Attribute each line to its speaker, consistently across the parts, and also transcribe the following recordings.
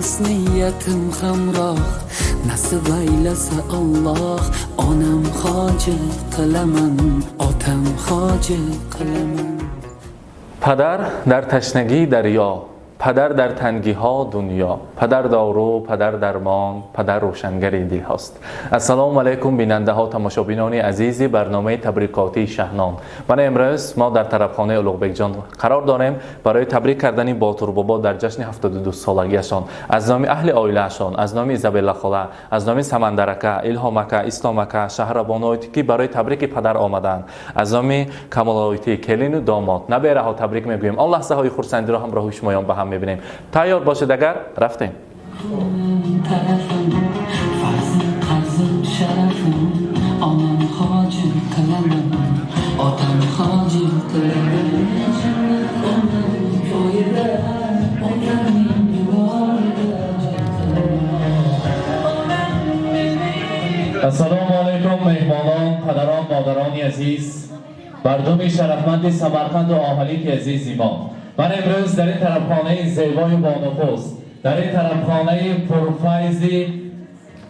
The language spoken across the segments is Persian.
Speaker 1: است نیتم خمراه نصب ایلس الله آنم خواجه قلمم آتم خواجه قلمم.
Speaker 2: پدر در تشنگی دریا، پدر در تنگی ها دنیا، پدر دارو، پدر درمان، پدر روشنگر دل هاست. السلام علیکم بیننده ها، تماشابینان عزیزی برنامه تبریکاتی شهنام. من امروز ما در طربخانه اولوغبک جان قرار داریم برای تبریک کردن باتور بابا در جشن 72 سالگیشان. از نام اهل عائله‌شان، از نام ایزابلا خاله، از نام سمندرکه، الهامکه، اسلامکه، شهربانویتی که برای تبریک پدر آمدند، از نام کمالایتی، کلین و داماد نبیره ها تبریک میگوییم. آن لحظه های خرسندی را همراه شمایان به هم میبینیم. تیار باشید، اگر رفتیم.
Speaker 3: السلام علیکم مهمانان، پدران، مادران عزیز، مردم شرفمند سمرقند و آهلیک عزیز ما. من امروز در این طربخانه زیبای بانفوس، در این طربخانه پرفیضی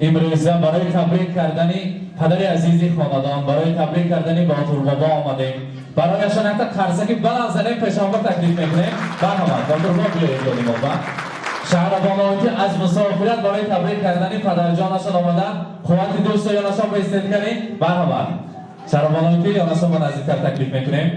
Speaker 3: امروزه برای تبریک کردن پدر عزیزی خاندان، برای تبریک کردن باتور بابا آمدیم. برایشان حتی قرصکی بلند زنیم پیشانگاه تکلیف میکنیم. برهمت باتور بابا بیایید دادیم بابا شهربانویتی از مسافرت برای تبریک کردن پدر جانشان آمدن. قوت دوست یانشان بایستید کنیم. برهمت شهربانویتی یانشان با نزدیکتر تکلیف میکنیم.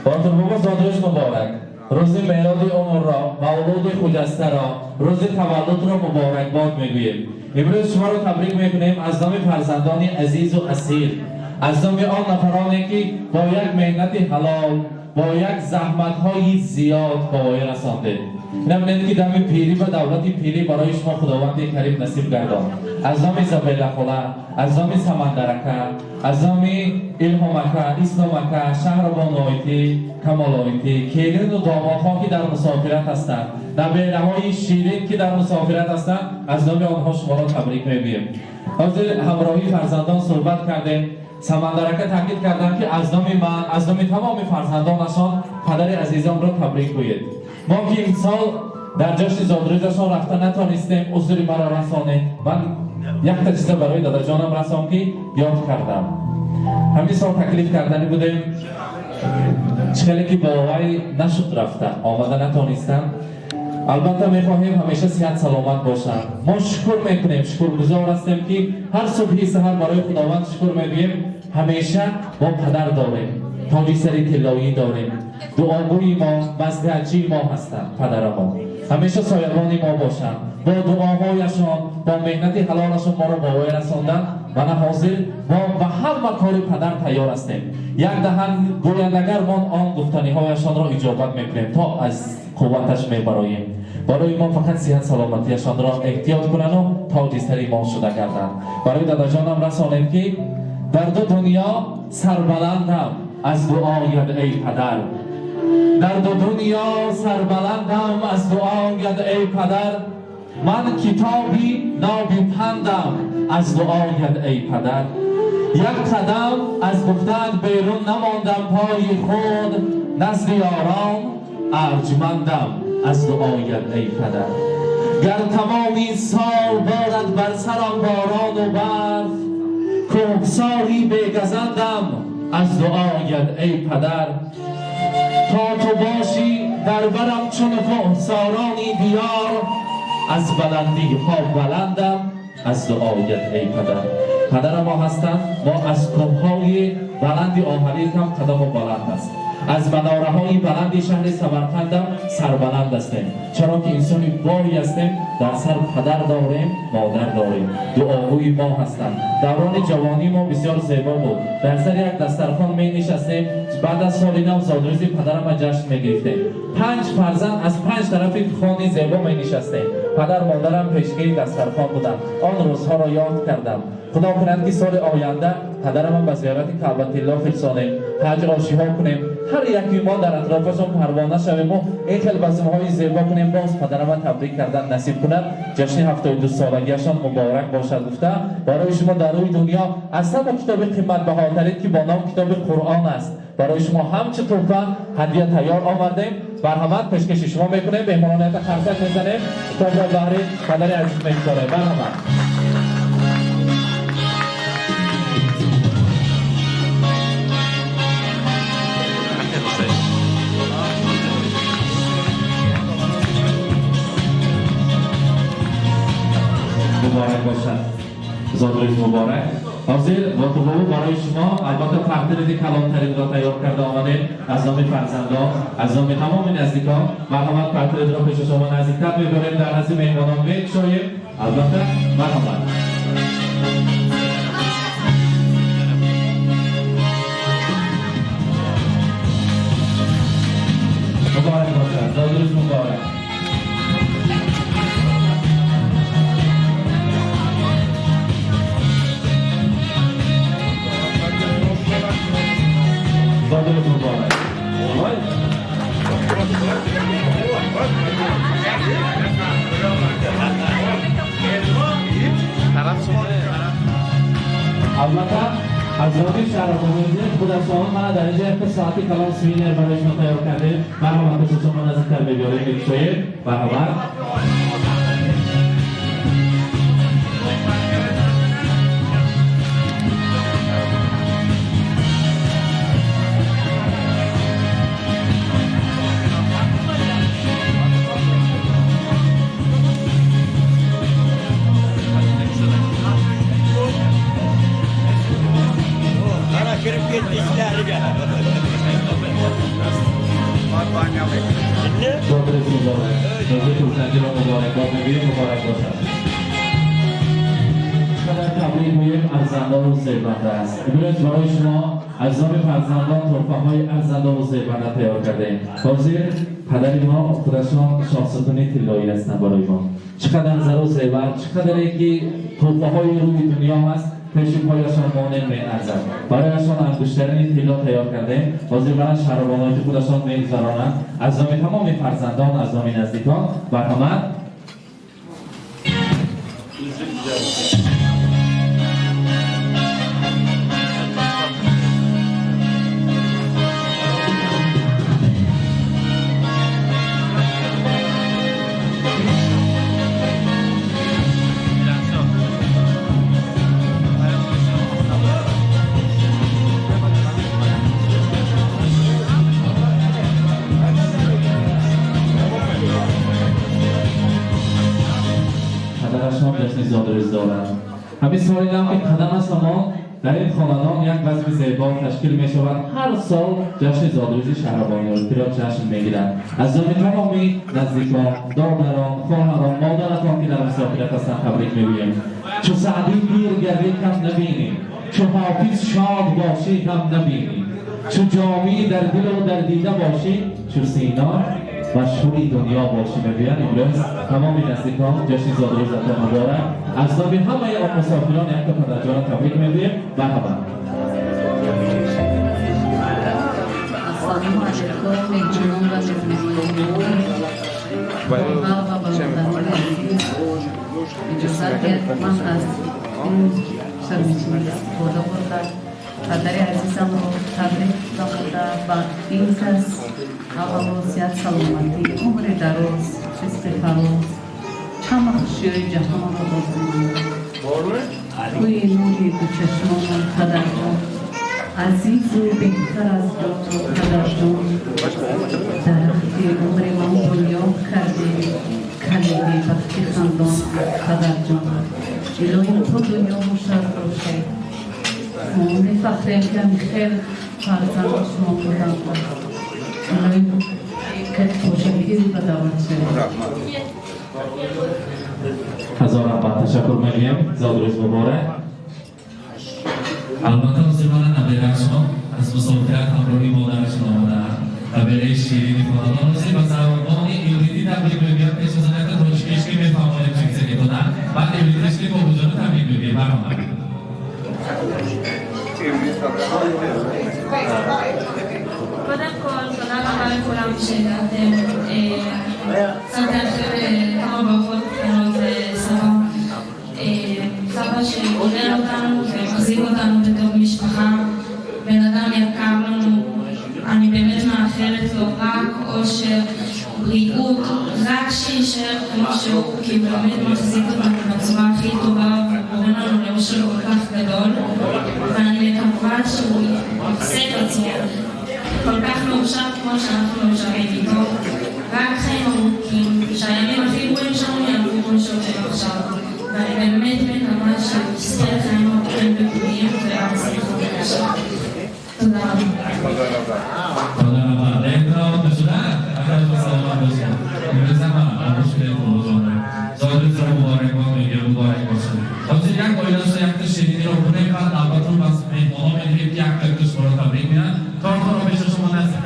Speaker 3: باتور بابا زادروش مبارک، روز میلاد عمر را، مولود خجسته را، روز تولد را مبارکباد میگوییم. امروز شما را تبریک میکنیم از نام فرزندان عزیز و اصیل، از نام آن نفرانی که با یک مهنت حلال، با یک زحمت های زیاد به پایان رسانده. نمونید که دم پیری و دولت پیری برای شما خداوند کریم نصیب گردان. از نام ایزابلا خاله، از نام سمندرکه، از نام الهامکه، اسلامکه، شهربانویتی، کمالایتی، کلین و دامادها که در مسافرت هستند، نبیره های شیرین که در مسافرت هستند، از نام آنها شما را تبریک میگوییم. حاضر همراهی فرزندان صحبت کردیم. سمندرکه تاکید کردند که از نام من، از نام تمام فرزندانشان پدر عزیزان را تبریک گویید. ما که امسال در جشن زادروزشان رفته نتانستیم، عذری مرا رسانید. من یک تا چیز برای دادر جانم رسام که یاد کردم. همین سال تکلیف کردنی بودیم، خیلی که با آقای نشد رفتن، آمده نتانستن. البته میخواهیم همیشه صحت سلامت باشن. ما شکر میکنیم، شکرگزار هستیم که هر صبحی سحر برای خداوند شکر میگوییم. همیشه با پدر داریم، تاج سری طلایی داریم، دعاگوی ما، مصلحتچی ما هستند. پدر ما همیشه سایبان ما باشند، با دعاهایشان، با مهنت حلالشان ما را به پایان رساندن. من حاضر ما به همه کار پدر تیار هستیم. یک دهن گویندگر ما آن گفتنی هایشان را اجابت میکنیم تا از قوتش میبراییم. برای ما فقط صحت سلامتیشان را احتیاط کنن و تاج سری ما شده گردن. برای دادا جانم رسانیم که در دو دنیا سربلندم از دعایت ای پدر. در دو دنیا سربلندم از دعایت ای پدر. من کتابی نابی پندم از دعایت ای پدر. یک قدم از گفتن بیرون نماندم پای خود، نزد یاران ارجمندم از دعایت ای پدر. گر تمامی سال بارد بر سرم باران و برف، کوهساری بگزندم از دعایت ای پدر. تا تو باشی در برم چون کوهسارانی دیار، از بلندی ها بلندم از دعایت ای پدر. پدر ما هستند، ما از کوههای بلندی آهلیک هم قدم و بلند است. از مناره های بلند شهر سمرقند سربلند هستیم، چرا که انسانی باری هستیم. در سر پدر داریم، مادر داریم، دعاگوی ما هستند. دوران جوانی ما بسیار زیبا بود. در سر یک دسترخوان می نشستیم. بعد از سال نو زادروز پدرم جشن می گرفتیم. 5 فرزند از 5 طرف خانه زیبا می نشستیم. پدر مادرم پیشگی دسترخوان بودند. آن روزها را یاد کردم. خدا کند که سال آینده پدرم به زیارت کعبه الله فرسانیم، حج آشی‌ها کنیم، هر یکی ما در اطرافشون پروانه شویم و این خیلی بزم‌های زیبا کنیم. باز پدرم تبریک کردن نصیب کند. جشن 72 سالگیشان مبارک باشد گفته. برای شما در روی دنیا از همه کتاب قیمت بهاترین که با نام کتاب قرآن است، برای شما همچه توفن هدیه تیار آوردیم. مرحمت پیشکش شما میکنیم. مهمانانیت خرسک میزنیم تا با بهره پدر عزیز میگذاره. مرحمت. مبارک باشد. زادروز مبارک. حاضر و تو برای شما البته تقدیر کلانترین را تیار کرده آمدیم از نام فرزندان، از نام تمام نزدیکان. مرحمت تقدیر را پیش شما نزدیکتر میبریم، در نزد مهمانان میگشاییم. البته مرحمت. مبارک باشد. زادروز مبارک. زادروز مبارک. البته از رابطه شرف‌آمیزی خودشان من در اینجا یک ساعتی کلام سوینر برای شما تیار کردیم. مرحبا پیش شما نزدیکتر ببیاریم می‌شوید. مرحبا. ارزنده و ثروتمند است. امروز برای شما از نام فرزندان تحفه‌های ارزنده و ثروتمند تیار کردیم. حاضر پدر ما خودشان شاهستان طلایی هستند برای ما. چقدر زر و زیور، چقدر که تحفه‌های روی دنیا هست پیش پایشان مانع می‌ارزد. برایشان انگشترین طلا تیار کردیم. حاضر برای شرابانات خودشان می‌گذرانند. از نام تمام فرزندان، از نام نزدیکان، مرحمت. زادروز دارند. همین سوالی هم که قدم شما در این خاندان یک وضع زیبا تشکیل می شود. هر سال جشن زادروزی شهربانی را جشن می گیرند. از نام تمامی نزدیکان، دادران، خواهران، مادرتان که در مسافرت هستند تبریک میگوییم. چو سعدی پیر گردی کم نبینیم، چو حافظ شاد باشی کم نبینیم، چو جامی در دل و در دیده باشی، چو سینا مشهوری دنیا باشی. میگویند امروز تمامی نزدیکان جشن زادروزتان مبارک. از نام همه آن مسافران یک پدر جان تبریک میگوییم. مرحبا.
Speaker 4: سلام علیکم میهمانان و مهمانان اجازه دهید من از این سرنشین بالا بردم پدر عزیزم رو تبریک داشته و این کس اولوسیت سلامتی عمر دراز چیست فراز چند خوشی جهان رو بازم توی نوری دو چشمان پدر جان عزیز و بهتر از جان پدر جان درختی عمر من دنیا کرده کلیدی بختی خندان پدر جان الهی تو دنیا مشرف باشه ما میفخریم که خیلی فرزند شما بودم الهی که خوشبختی و دعوت شده.
Speaker 3: هزار رحمت تشکر میگیم. زادروز مبارک. البته مسلمان نبیرشان از مسافرت همراهی مادرشان آمدند و برای شیرینی خاندان روزی و زبان ایلیتی تبریک میگویم. پیش از آنکه روشکشکی میفهمانیم چیزی که دادن بعد ایلیتیشکی با وجود تبریک میگویم. مرحبا.
Speaker 5: Quando tornava a fare con la vicenda, Sant'Angelo chiamava forse סבא שעודד אותנו ומחזיק אותנו בתור משפחה, בן אדם יקר לנו שהוא באמת מחזיק אותנו בצורה הכי טובה וגורם לנו לאושר כל כך גדול, ואני מקווה שהוא יעשה את עצמו כל כך מאושר כמו שאנחנו מאושרים איתו, רק חיים ארוכים, שהימים הכי גרועים שלנו יעברו כמו שעובר עכשיו, ואני באמת מקווה שהוא יזכה לחיים ארוכים ובריאים והצליחו בקשר. תודה רבה.
Speaker 3: תודה רבה. להתראות בשורה. אחרי בסלמת בاشید. می‌رسم مشکل موضوع. زادت رو مبارک باد میگه مبارک باشه. خب یک آیداش یک تا شیرینی رو بکنیم بعد البته بس مهمانا میگیم یک تا کش برای تبریک میگن. کار رو پیش شما نزدیک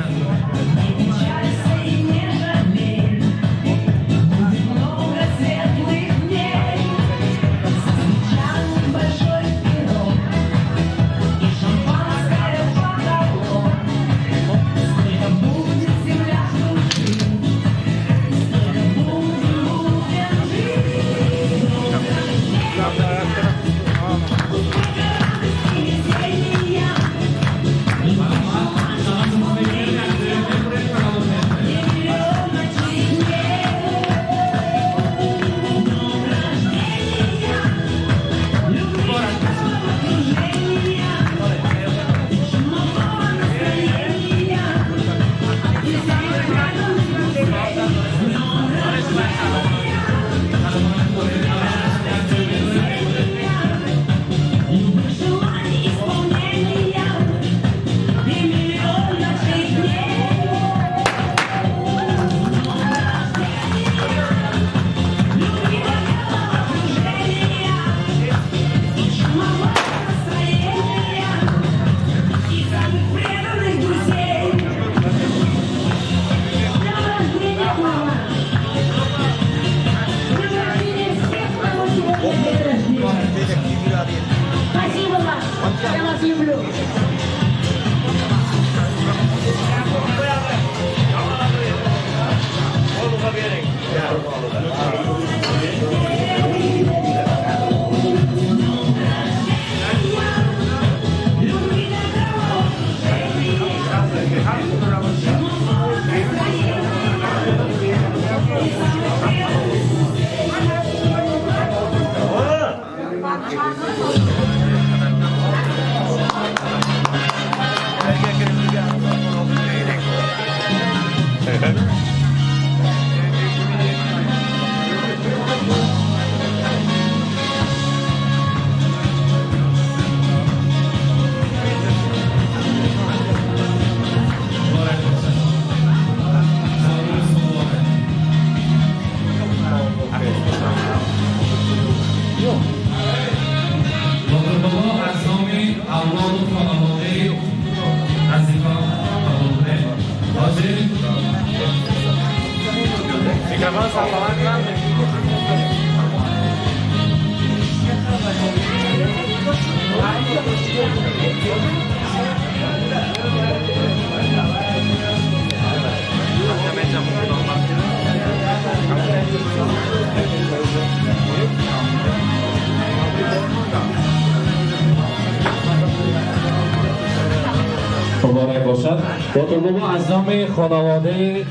Speaker 3: مبارک باشد. دکتر بابا از نام خانواده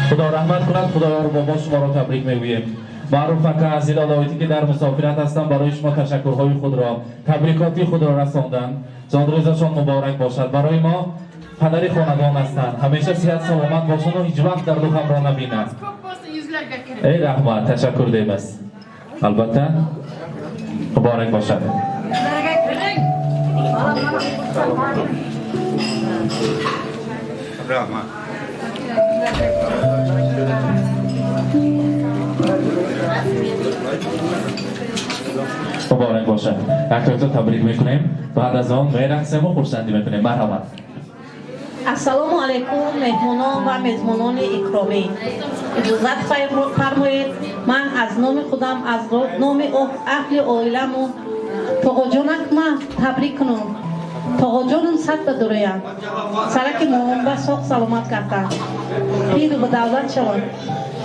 Speaker 3: خدا رحمت کند، خداوند بابا شما را تبریک میگوییم. معروف فکر عزیز علایتی که در مسافرت هستند برای شما تشکرهای خود را، تبریکاتی خود را رساندند. جان‌ریزشان مبارک باشد. برای ما پدر خاندان هستند. همیشه صحت سلامت باشند و هیچ وقت در دکان را نبینند. ای رحمت تشکر دیمست. البته مبارک باشد. مبارک باشد. اکتر تبریک میکنیم. بعد از آن میرقصیم و خورسندی میکنیم. مرحبا.
Speaker 6: السلام علیکم مهمانان و میزبانان اکرامی. اجازت فرمایید من از نام خودم از نام اهل عائلم و تاقا جانک من تبریک کنم. تاقا جانم صد بدرویم. سرک مامان به ساق سلامت کردن. پیر و به دولت شوند.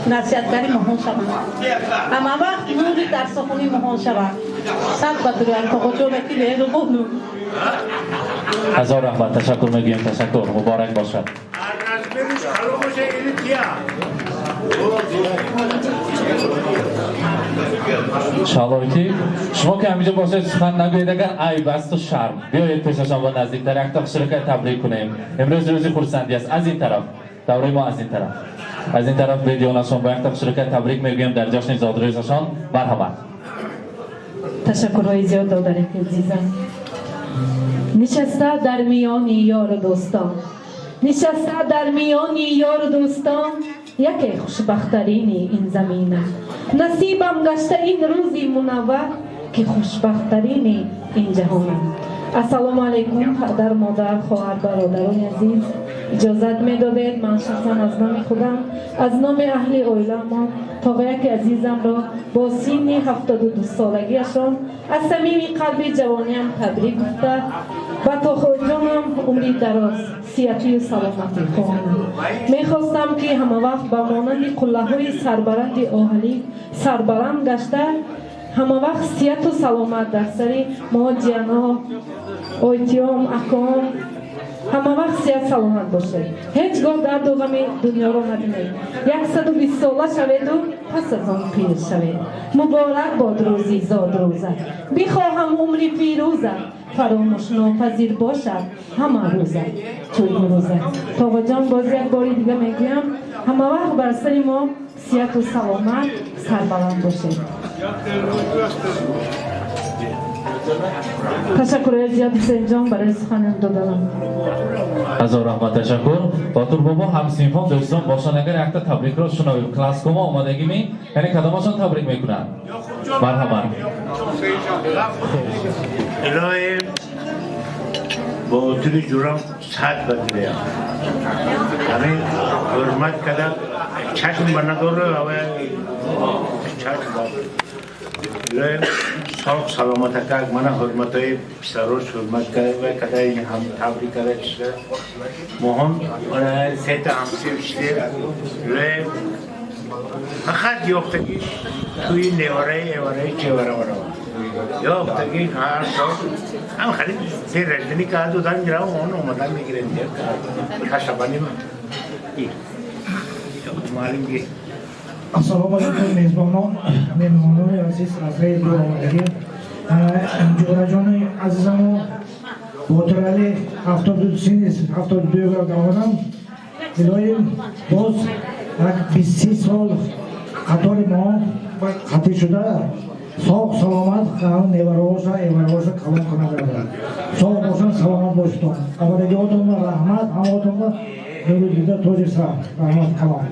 Speaker 6: نصیحتگری مهان شوند. اما وقت نوری در سخونی مهان شوند. صد بدرویم تاقا جانکی لیل و بانو.
Speaker 3: هزار رحمت تشکر میگیم. تشکر مبارک باشد. شالایتی شما که همینجا باشید سخن نگویید اگر عیب است و شرم بیایید پیششان با نزدیکتر یک تا شرکت تبریک کنیم. امروز روزی خورسندی است. از این طرف دوره ما از این طرف ویدیونشان با یک تا شرکت تبریک میگویم در جشن زادروزشان. مرحبا.
Speaker 7: تشکرهای زیاد دادن عزیزم. نشسته در میان یار و دوستان، نشسته در میان یار و دوستان، یکی خوشبخترین این زمینه. نصیبم گشته این روزی منور که خوشبخترین این جهانه. السلام علیکم پدر مادر خواهر برادران عزیز، اجازت میدادید من شخصا از نام خودم از نام اهل عائله‌ام تاقیک عزیزم را با سن 72 سالگیشان از صمیم قلب جوانیم تبریک گفته و تا خودجانم عمری دراز صحتی و سلامتی خواهم. میخواستم که همه وقت به مانند قله‌های سربلند آهلی سربلند گشته همه وقت صحت و سلامت در سر ما جیان‌ها آیتیام اکام همه وقت صحت سلامت باشه. هیچگاه درد و غم دنیا رو ندونید. 120 ساله شوید و پس از آن پیر شوید. مبارک باد روزی زاد روزه. بخواهم عمری پیروزه فراموش ناپذیر باشد همه روزه چون روزه. تا جان باز یک باری دیگه میگویم همه وقت بر سر ما صحت و سلامت سربلند باشه. تشکر زیاد حسین جان برای سخن دادنم.
Speaker 3: از رحمت تشکر. باتور بابا همسینفان دوستان باشن اگر یک تا تبریک را شنویم کلاس کوما آمادگی می یعنی کدامشان تبریک میکنن. مرحبا.
Speaker 8: الهی با طول جورم صحت بگیره همین حرمت کده چشم بنداره و چشم الهی سالک سلامت که من حرمت های پسروش حرمت کرده و کده این هم تبریک کرده چیزه مهم سیت همسیب چیزه الهی فقط یافتگیش توی نیواره چه وره یافتگی هر سال هم خیلی سه رجدنی که دو دن گرام اون اومدن میگیرن دیگه کشبانی من معلوم گی
Speaker 9: السلام علیکم میزبانان مهمانان عزیز از غیر دو آمدگی جورا جان عزیزم و باتر علی 72 آمدم الهی باز 20 سال قطار ما خطی شده ساق سلامت نیورواشا ایورواشا کلام کنه بردن ساق باشن سلامت باشتون آمدگی هاتون رحمت همه هاتون نورو دیده توجه سر رحمت کلام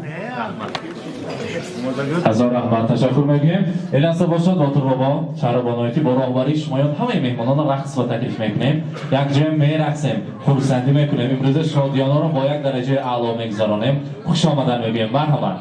Speaker 3: از رحمت تشکر میگیم. الانسا باشد باتور بابا شهربانایتی با راهبری شمایان همه مهمانان رقص و تکلیف میکنیم یک جمع میرقصیم خورسندی میکنیم امروز شادیانا رو با یک درجه اعلا میگذارانیم. خوش آمدن میگیم. مرحبا.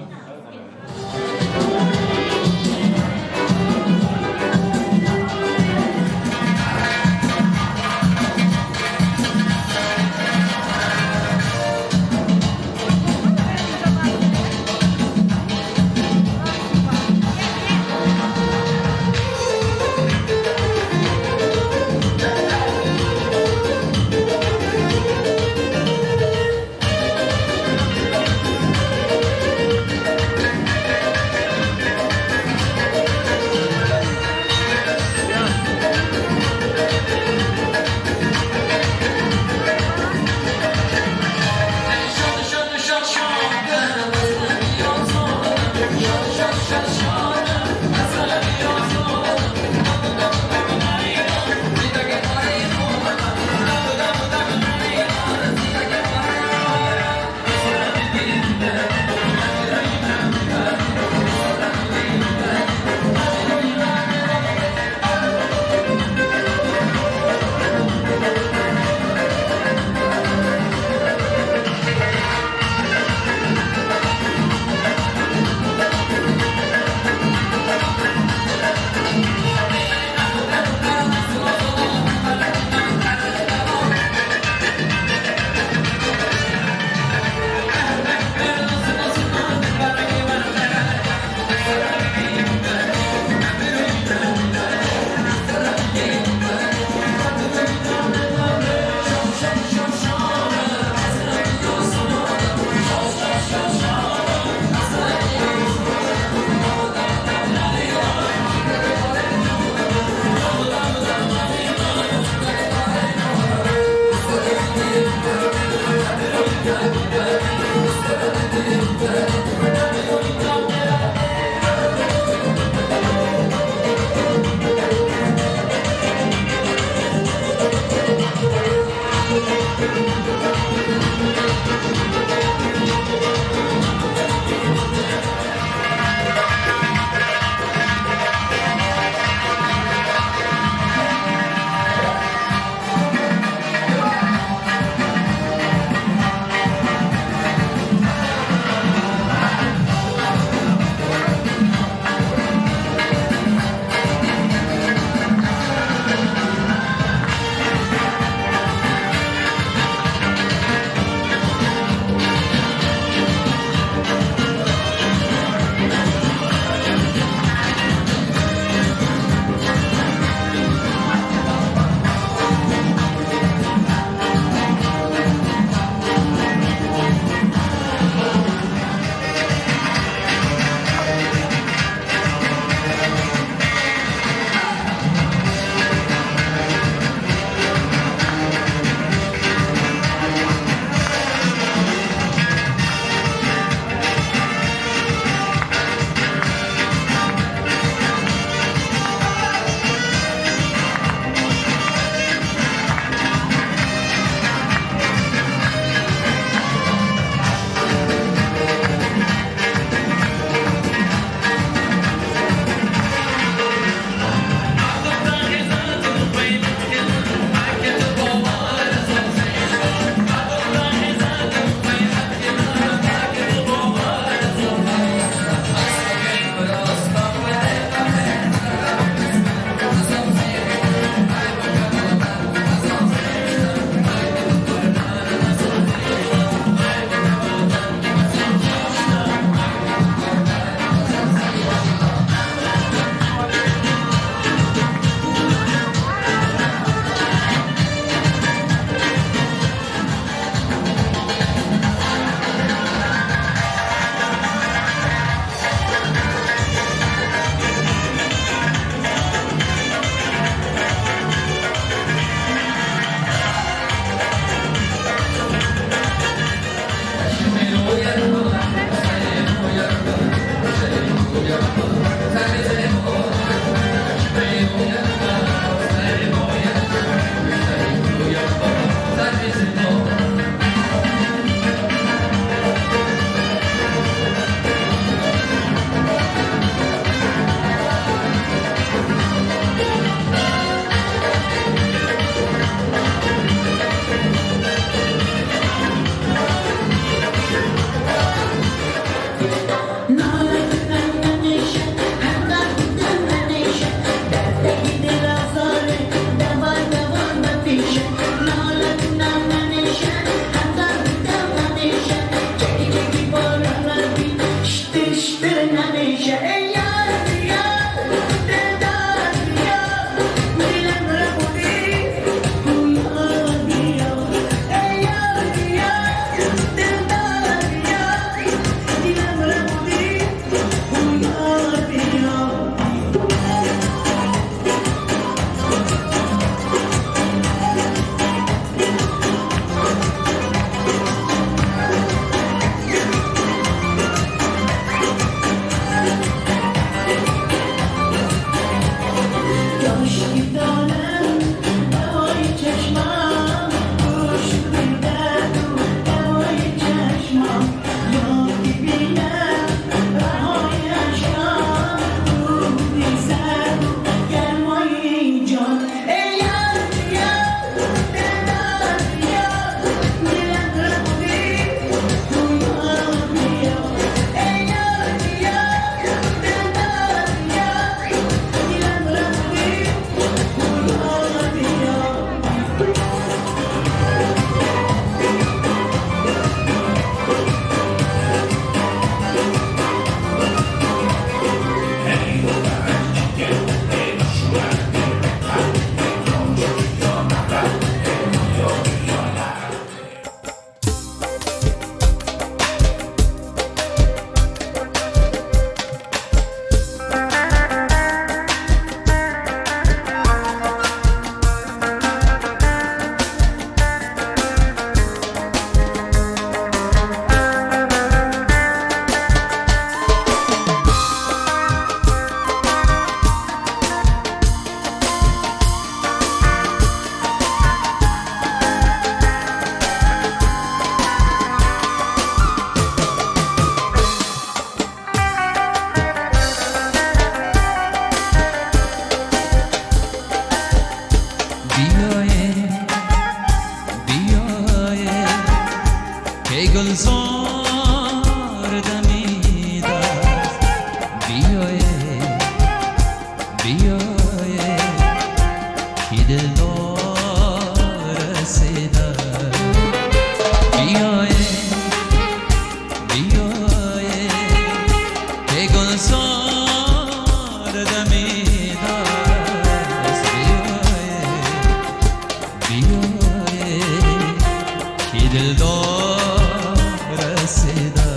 Speaker 10: بیایه کی دلدار رسیده بیایه بیایه که گلزار دمیده است بیایه بیایه کی دلدار رسیده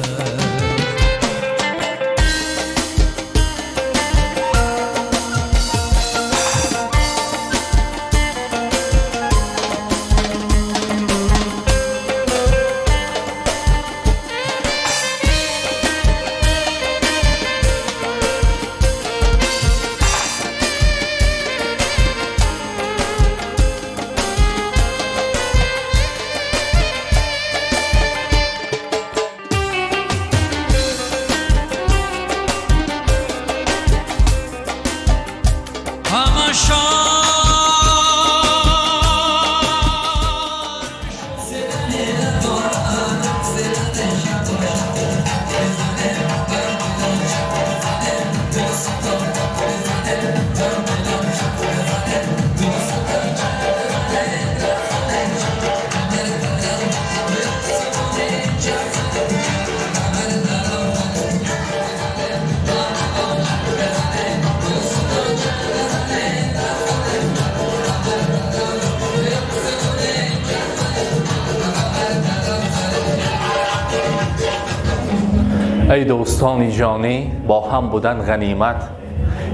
Speaker 2: ای دوستان جانی، با هم بودن غنیمت.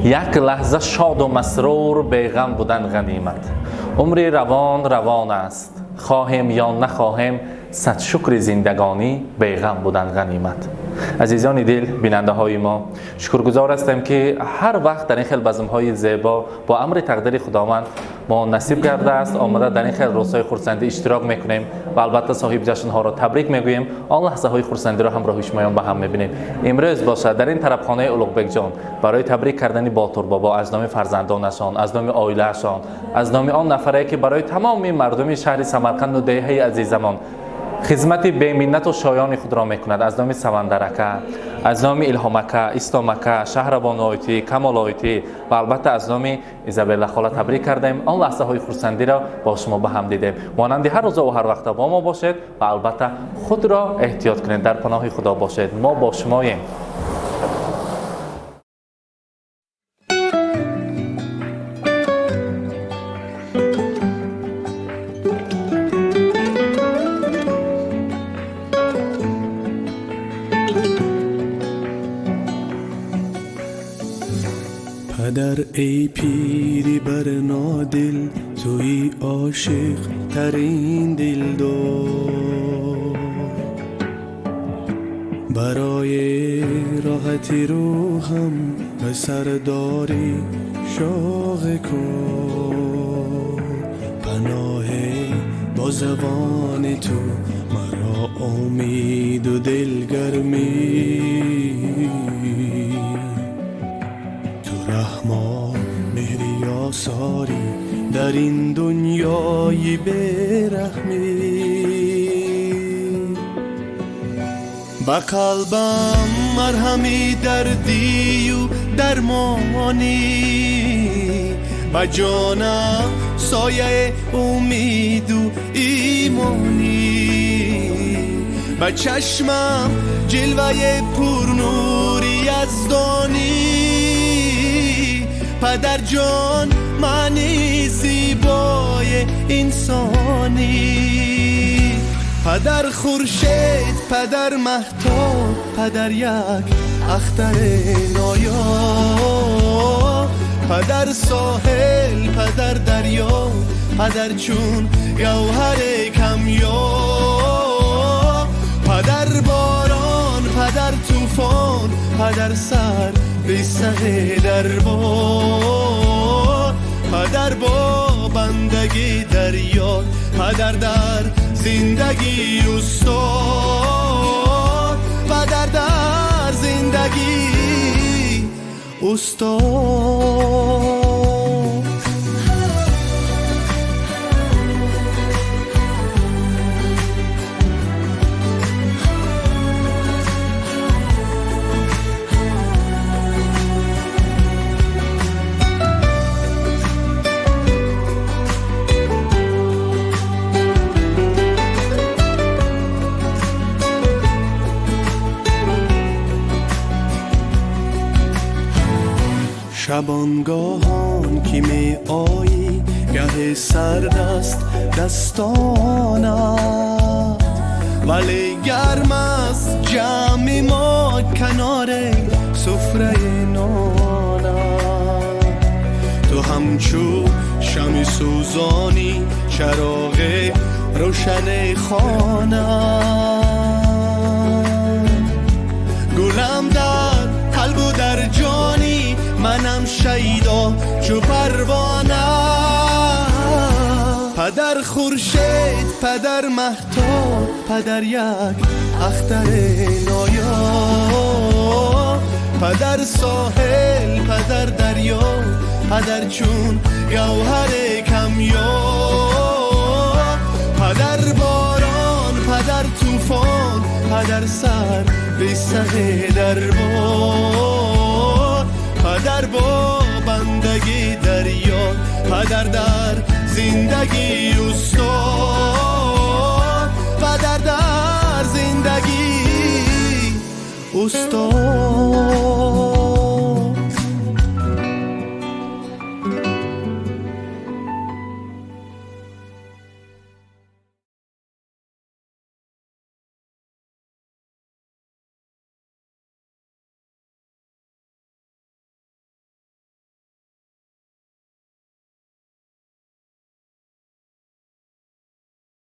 Speaker 2: یک لحظه شاد و مسرور بیغم بودن غنیمت. عمری روان است، خواهیم یا نخواهیم، صد شکر زندگانی بیغم بودن غنیمت. عزیزان دل، بیننده های ما، شکرگزار هستیم که هر وقت در این خیل بزم های زیبا با امر تقدیر خداوند ما نصیب کرده است آمده در این خیل روزهای خرسندی اشتراک میکنیم و البته صاحب جشن ها را تبریک میگوییم. آن لحظه های خرسندی را همراه شمایان با هم میبینیم. امروز باشد در این طربخانه اولوغبک جان برای تبریک کردن باتور بابا از نام فرزندانشان، از نام عائله‌شان، از نام آن نفری که برای تمام مردم شهر سمرقند و دهه عزیزمان خدمت بی‌منت و شایان خود را میکند. از نام سمندرکه، از نام الهامکه، اسلامکه، شهربانو آیتی، کمال آیتی و البته از نام ایزابلا خاله تبریک کردیم. آن لحظه های خرسندی را با شما به هم دیدیم. مانند هر روز و هر وقت با ما باشید و البته خود را احتیاط کنید، در پناه خدا باشید. ما با شماییم.
Speaker 11: پدر ای پیری بر نادل، توی عاشق ترین دلدار، برای راحتی روحم به سرداری شوق کن. پناه با زبان تو مرا امید و دلگرمی، رحمان مهری آثاری در این دنیای بیرحمی. با قلبم مرهمی دردی و درمانی، با جانم سایه امید و ایمانی، با چشمم جلوه پرنوری یزدانی. پدر جان معنی زیبای انسانی، پدر خورشید، پدر مهتاب، پدر یک اختر نایاب، پدر ساحل، پدر دریا، پدر چون گوهر کمیاب، پدر باران، پدر طوفان، پدر سر بسته دربار، پدر با بندگی دریا، پدر در زندگی استاد، پدر در زندگی استاد. شبانگاهان که می آیی گه سرد است دستانم ولی گرم است جمع ما کنار سفره نانم تو همچو شمع سوزانی چراغ روشن خانم گلم در قلب و در جانی منم شیدا چو پروانه پدر خورشید پدر مهتاب پدر یک اختر نایا پدر ساحل پدر دریا پدر چون گوهر کمیا پدر باران پدر طوفان پدر سر به سر دربار پدر با بندگی دریا پدر در زندگی استاد پدر در زندگی استاد